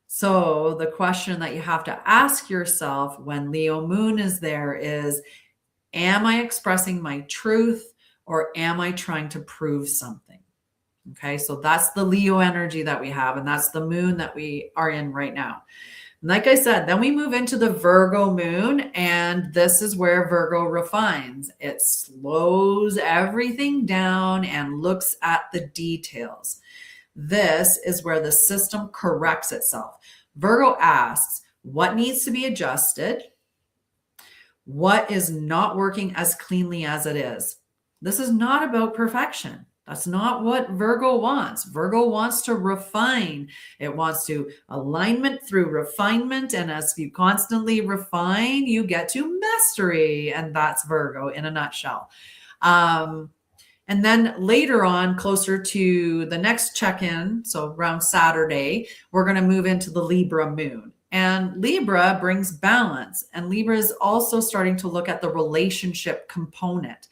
So the question that you have to ask yourself when Leo moon is there is, am I expressing my truth or am I trying to prove something? Okay, so that's the Leo energy that we have, and that's the moon that we are in right now. Like I said, then we move into the Virgo moon, and this is where Virgo refines. It slows everything down and looks at the details. This is where the system corrects itself. Virgo asks, what needs to be adjusted? What is not working as cleanly as it is? This is not about perfection. That's not what Virgo wants. Virgo wants to refine. It wants to alignment through refinement. And as you constantly refine, you get to mastery. And that's Virgo in a nutshell. And then later on, closer to the next check-in, so around Saturday, we're going to move into the Libra moon. And Libra brings balance. And Libra is also starting to look at the relationship component.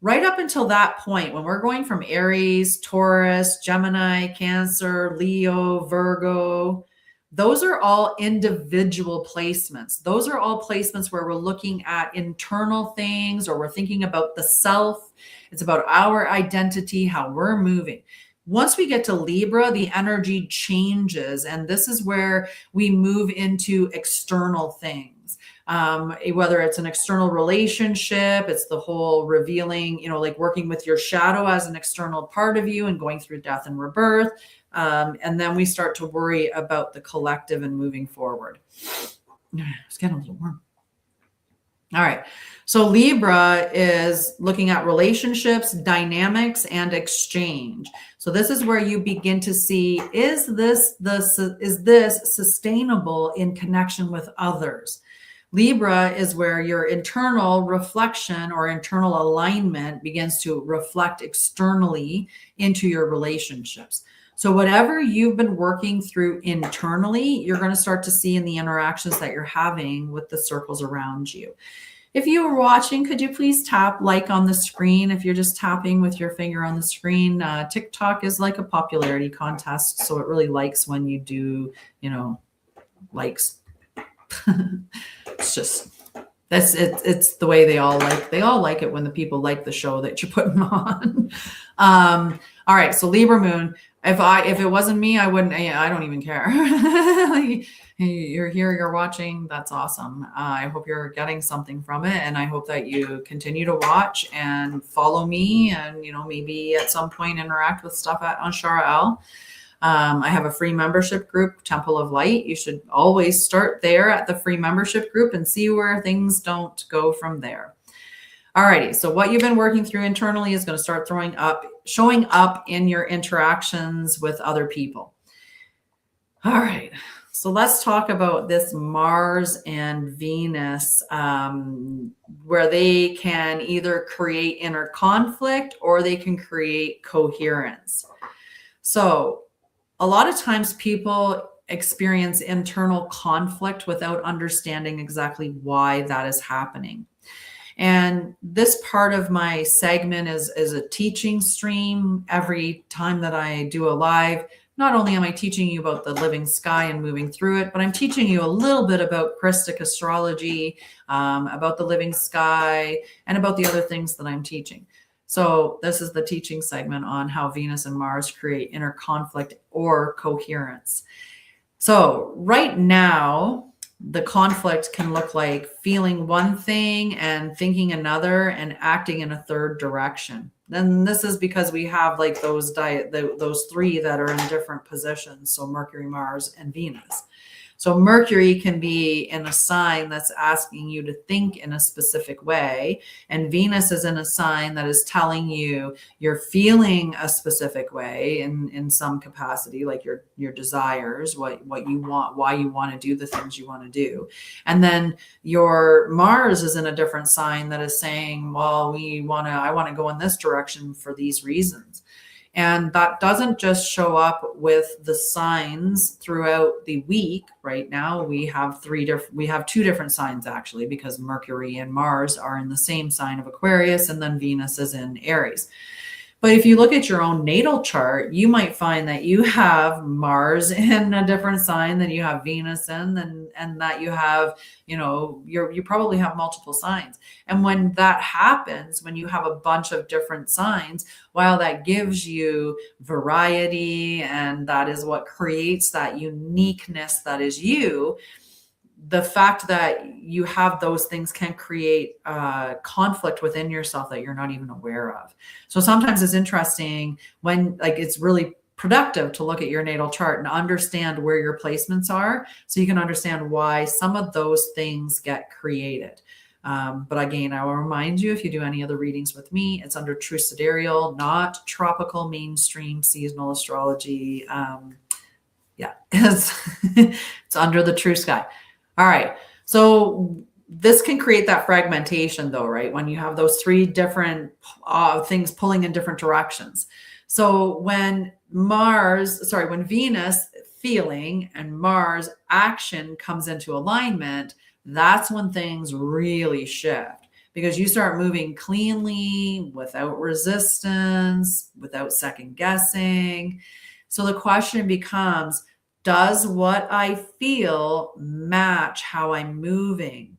Right up until that point, when we're going from Aries, Taurus, Gemini, Cancer, Leo, Virgo, those are all individual placements. Those are all placements where we're looking at internal things or we're thinking about the self. It's about our identity, how we're moving. Once we get to Libra, the energy changes. And this is where we move into external things. Whether it's an external relationship, it's the whole revealing, like working with your shadow as an external part of you and going through death and rebirth. And then we start to worry about the collective and moving forward. It's getting a little warm. All right. So Libra is looking at relationships, dynamics, and exchange. So this is where you begin to see, is this sustainable in connection with others? Libra is where your internal reflection or internal alignment begins to reflect externally into your relationships. So whatever you've been working through internally, you're going to start to see in the interactions that you're having with the circles around you. If you were watching, could you please tap like on the screen? If you're just tapping with your finger on the screen, TikTok is like a popularity contest. So it really likes when you do, likes. It's just, it's the way they all like it when the people like the show that you're putting on. All right. So Libra moon, if it wasn't me, I wouldn't, I don't even care. You're here, you're watching. That's awesome. I hope you're getting something from it. And I hope that you continue to watch and follow me and, maybe at some point interact with stuff at Anshara'El. I have a free membership group, Temple of Light. You should always start there at the free membership group and see where things don't go from there. Alrighty, so what you've been working through internally is going to start showing up in your interactions with other people. All right, so let's talk about this Mars and Venus, where they can either create inner conflict or they can create coherence. So a lot of times people experience internal conflict without understanding exactly why that is happening. And this part of my segment is a teaching stream. Every time that I do a live, not only am I teaching you about the living sky and moving through it, but I'm teaching you a little bit about Christic astrology, about the living sky, and about the other things that I'm teaching. So this is the teaching segment on how Venus and Mars create inner conflict or coherence. So right now, the conflict can look like feeling one thing and thinking another and acting in a third direction. And this is because we have like those three that are in different positions. So Mercury, Mars, and Venus. So Mercury can be in a sign that's asking you to think in a specific way. And Venus is in a sign that is telling you you're feeling a specific way in some capacity, like your desires, what you want, why you want to do the things you want to do. And then your Mars is in a different sign that is saying, well, I want to go in this direction for these reasons. And that doesn't just show up with the signs throughout the week. Right now, we have two different signs actually, because Mercury and Mars are in the same sign of Aquarius, and then Venus is in Aries. But if you look at your own natal chart, you might find that you have Mars in a different sign than you have Venus in, and that you have, you probably have multiple signs. And when that happens, when you have a bunch of different signs, while that gives you variety and that is what creates that uniqueness that is you, the fact that you have those things can create conflict within yourself that you're not even aware of. So sometimes it's interesting when it's really productive to look at your natal chart and understand where your placements are, so you can understand why some of those things get created. But again, I will remind you, if you do any other readings with me, it's under true sidereal, not tropical mainstream seasonal astrology. It's under the true sky. All right. So this can create that fragmentation though, right? When you have those three different things pulling in different directions. So when Venus feeling and Mars action comes into alignment, that's when things really shift, because you start moving cleanly, without resistance, without second guessing. So the question becomes, does what I feel match how I'm moving?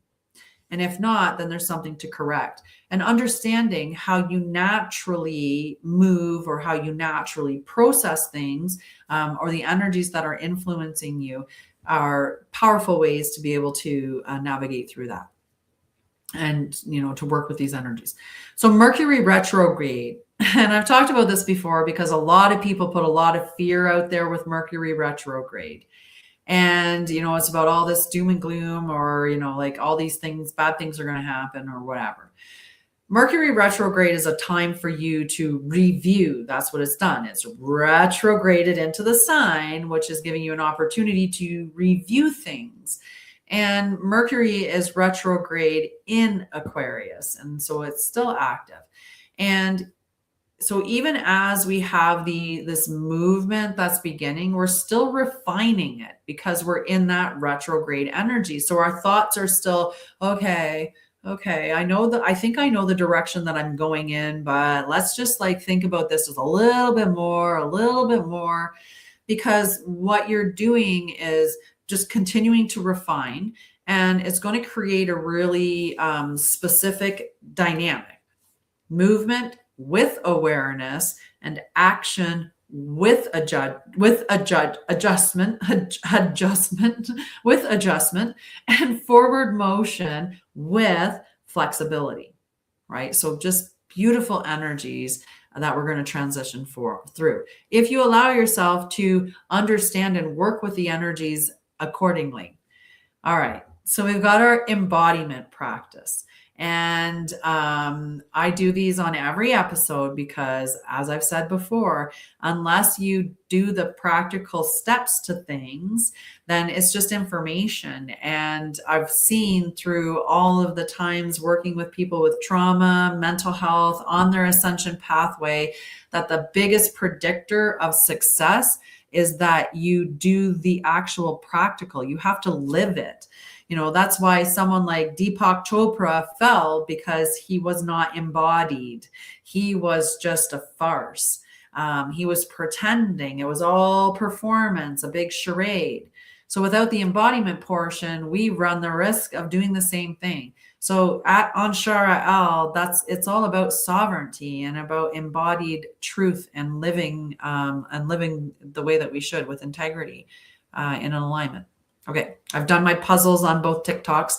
And if not, then there's something to correct. And understanding how you naturally move or how you naturally process things, or the energies that are influencing you, are powerful ways to be able to navigate through that and, to work with these energies. So Mercury retrograde. And I've talked about this before because a lot of people put a lot of fear out there with Mercury retrograde. And, it's about all this doom and gloom, or, all these things, bad things are going to happen or whatever. Mercury retrograde is a time for you to review. That's what it's done. It's retrograded into the sign, which is giving you an opportunity to review things. And Mercury is retrograde in Aquarius, and so it's still active. And so even as we have this movement that's beginning, we're still refining it because we're in that retrograde energy. So our thoughts are still, okay, I think I know the direction that I'm going in, but let's just think about this with a little bit more, because what you're doing is just continuing to refine, and it's going to create a really specific dynamic. Movement with awareness, and action with adjustment, and forward motion with flexibility, right? So just beautiful energies that we're going to transition through. If you allow yourself to understand and work with the energies accordingly. All right. So we've got our embodiment practice. And I do these on every episode because, as I've said before, unless you do the practical steps to things, then it's just information. And I've seen through all of the times working with people with trauma, mental health, on their ascension pathway, that the biggest predictor of success is that you do the actual practical. You have to live it. You know, that's why someone like Deepak Chopra fell, because he was not embodied. He was just a farce. He was pretending. It was all performance, a big charade. So without the embodiment portion, we run the risk of doing the same thing. So at Anshara'El, it's all about sovereignty and about embodied truth and living the way that we should, with integrity, in an alignment. Okay, I've done my puzzles on both TikToks.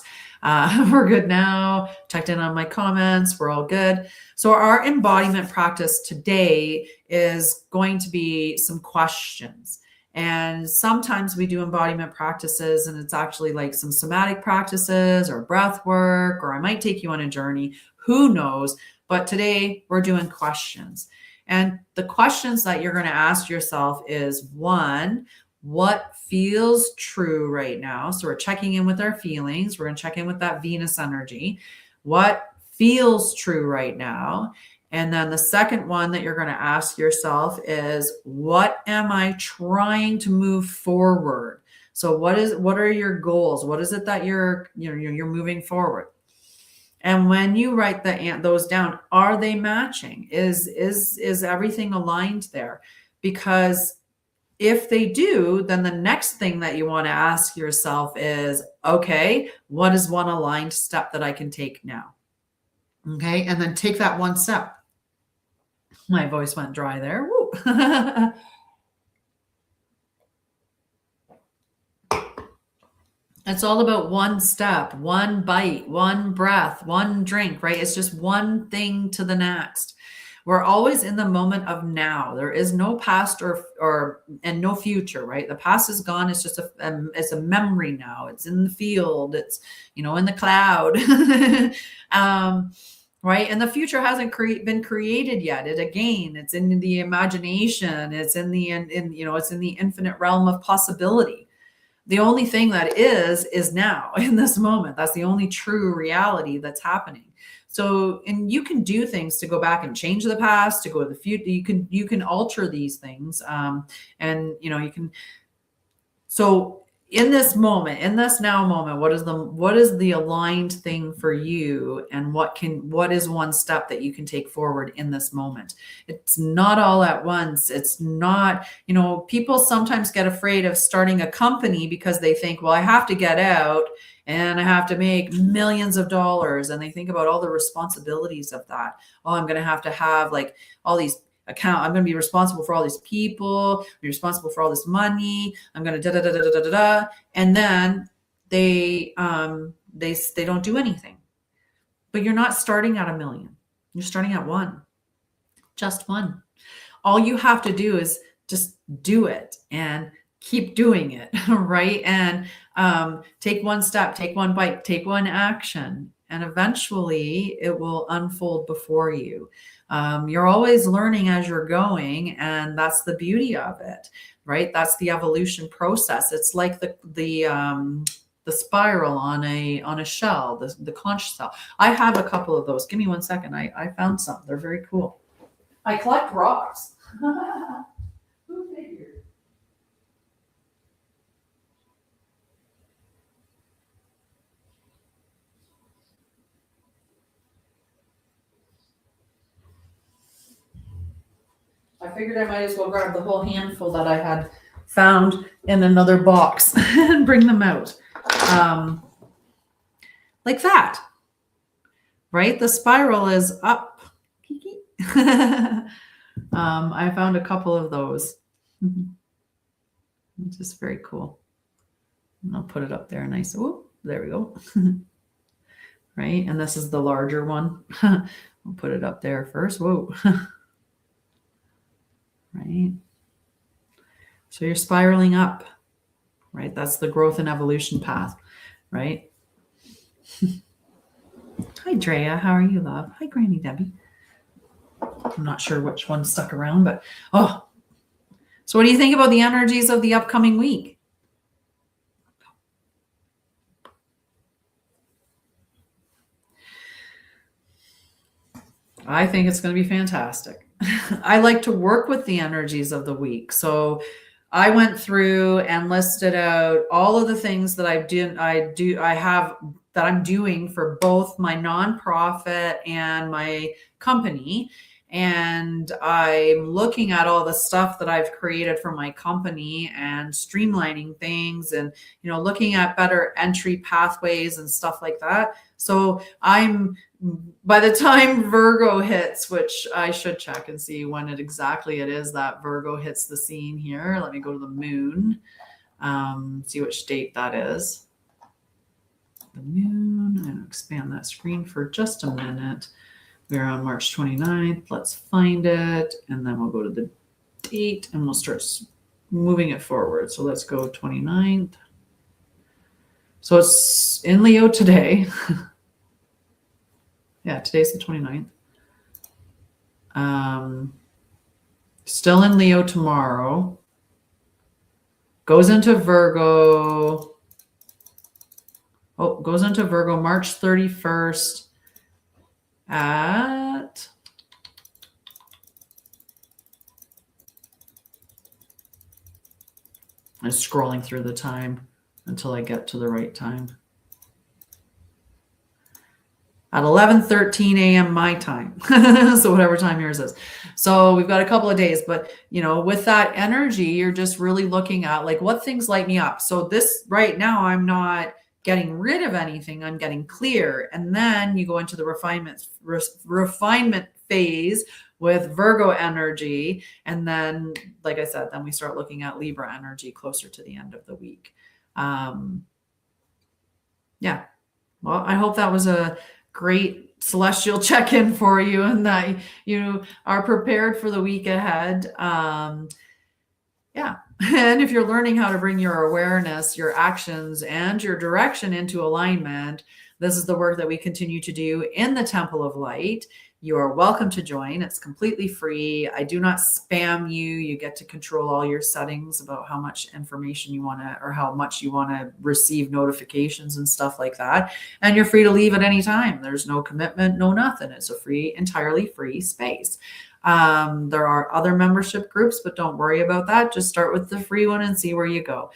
We're good now. Checked in on my comments. We're all good. So our embodiment practice today is going to be some questions. And sometimes we do embodiment practices and it's actually like some somatic practices or breath work, or I might take you on a journey. Who knows? But today we're doing questions. And the questions that you're going to ask yourself is, one, what feels true right now? So we're checking in with our feelings. We're going to check in with that Venus energy. What feels true right now? And then the second one that you're going to ask yourself is, what am I trying to move forward? So what are your goals? What is it that you're moving forward? And when you write those down, are they matching? Is everything aligned there? Because if they do, then the next thing that you want to ask yourself is, okay, what is one aligned step that I can take now? Okay, and then take that one step. My voice went dry there. Woo. It's all about one step, one bite, one breath, one drink, right? It's just one thing to the next. We're always in the moment of now. There is no past and no future, right? The past is gone. It's just it's a memory now. It's in the field. It's, in the cloud. Right? And the future hasn't been created yet. It's in the imagination. It's in the it's in the infinite realm of possibility. The only thing that is now, in this moment. That's the only true reality that's happening. So, and you can do things to go back and change the past, to go to the future. You can alter these things, and you can. So, in this moment, in this now moment, what is the aligned thing for you, and what is one step that you can take forward in this moment? It's not all at once. It's not, people sometimes get afraid of starting a company because they think, well, I have to get out and I have to make millions of dollars. And they think about all the responsibilities of that. Oh, I'm going to have like all these I'm going to be responsible for all these people, be responsible for all this money. I'm going to da. And then they don't do anything. But you're not starting at 1 million. You're starting at one. Just one. All you have to do is just do it and keep doing it, right? And take one step, take one bite, take one action, and eventually it will unfold before you. You're always learning as you're going, and that's the beauty of it, right? That's the evolution process. It's like the spiral on a shell, the conch shell. I have a couple of those. Give me 1 second. I found some. They're very cool. I collect rocks. Who figured? I figured I might as well grab the whole handful that I had found in another box and bring them out. Like that, right? The spiral is up. I found a couple of those. It's just very cool. And I'll put it up there nice. Oh, there we go. Right? And this is the larger one. I'll put it up there first. Whoa. right? So you're spiraling up, right? That's the growth and evolution path, right? Hi, Drea. How are you, love? Hi, Granny Debbie. I'm not sure which one stuck around, but so what do you think about the energies of the upcoming week? I think it's going to be fantastic. I like to work with the energies of the week. So I went through and listed out all of the things that I have that I'm doing for both my nonprofit and my company. And I'm looking at all the stuff that I've created for my company and streamlining things and, looking at better entry pathways and stuff like that. So by the time Virgo hits, which I should check and see when it is that Virgo hits the scene here. Let me go to the moon, see which date that is. The moon, and expand that screen for just a minute. We're on March 29th. Let's find it. And then we'll go to the date and we'll start moving it forward. So let's go 29th. So it's in Leo today. Yeah, today's the 29th. Still in Leo tomorrow. Goes into Virgo. Goes into Virgo March 31st at I'm scrolling through the time until I get to the right time. At 11:13 a.m. my time. So whatever time yours is. So we've got a couple of days, but with that energy, you're just really looking at like what things light me up. So this right now, I'm not getting rid of anything. I'm getting clear. And then you go into the refinement phase with Virgo energy. And then, like I said, then we start looking at Libra energy closer to the end of the week. Yeah. Well, I hope that was a great celestial check-in for you and that you are prepared for the week ahead. Yeah. And if you're learning how to bring your awareness, your actions, and your direction into alignment, this is the work that we continue to do in the Temple of Light. You are welcome to join. It's completely free. I do not spam you. You get to control all your settings about how much information you want to, or how much you want to receive notifications and stuff like that. And you're free to leave at any time. There's no commitment, no nothing. It's a entirely free space. There are other membership groups, but don't worry about that. Just start with the free one and see where you go.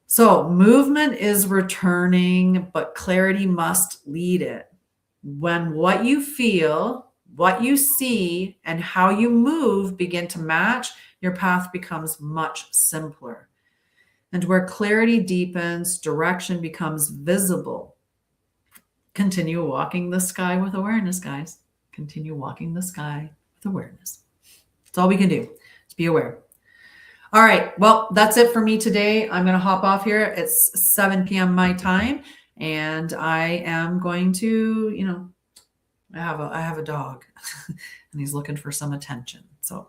So movement is returning, but clarity must lead it. When what you feel, what you see, and how you move begin to match, your path becomes much simpler. And where clarity deepens, direction becomes visible. Continue walking the sky with awareness, guys. Continue walking the sky with awareness. That's all we can do. Just be aware. All right. Well, that's it for me today. I'm going to hop off here. It's 7 p.m. my time. And I am going to, I have a dog and he's looking for some attention. So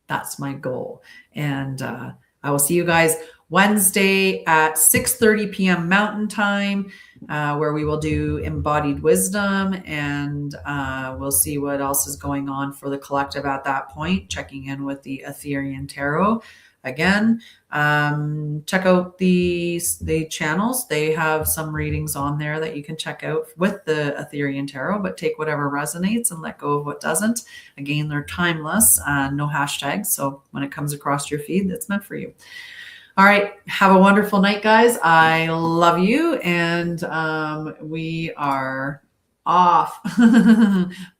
that's my goal. And I will see you guys Wednesday at 6:30 p.m. Mountain Time, where we will do embodied wisdom, and we'll see what else is going on for the collective at that point, checking in with the Ethereal Tarot. Again, check out the channels. They have some readings on there that you can check out with the Ethereal Tarot, but take whatever resonates and let go of what doesn't. Again, they're timeless, no hashtags. So when it comes across your feed, that's meant for you. All right. Have a wonderful night, guys. I love you. And we are off.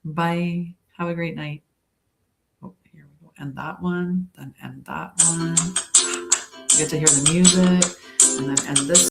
Bye. Have a great night. End that one, then end that one. You get to hear the music, and then end this